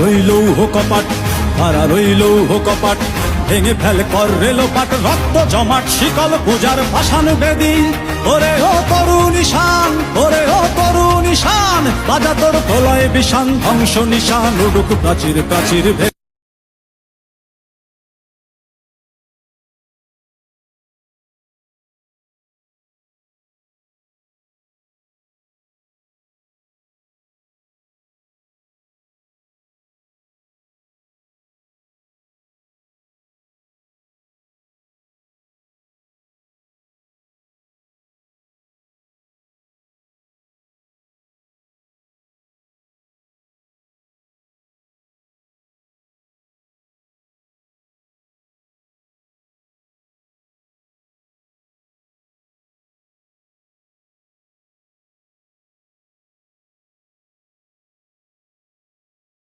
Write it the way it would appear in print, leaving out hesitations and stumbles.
রইলৌহ কপাট, তারা রইলৌহ কপাট, ভেঙে ফেল কর রেলোপাট, রক্ত জমাট শিকল পূজার পাষাণ বেদী। ওরে ও তরুণ ঈশান, ওরে ও তরুণ ঈশান, বাজা তোর প্রলয় বিষান ধ্বংস নিশান, উডুক প্রাচীর প্রাচীর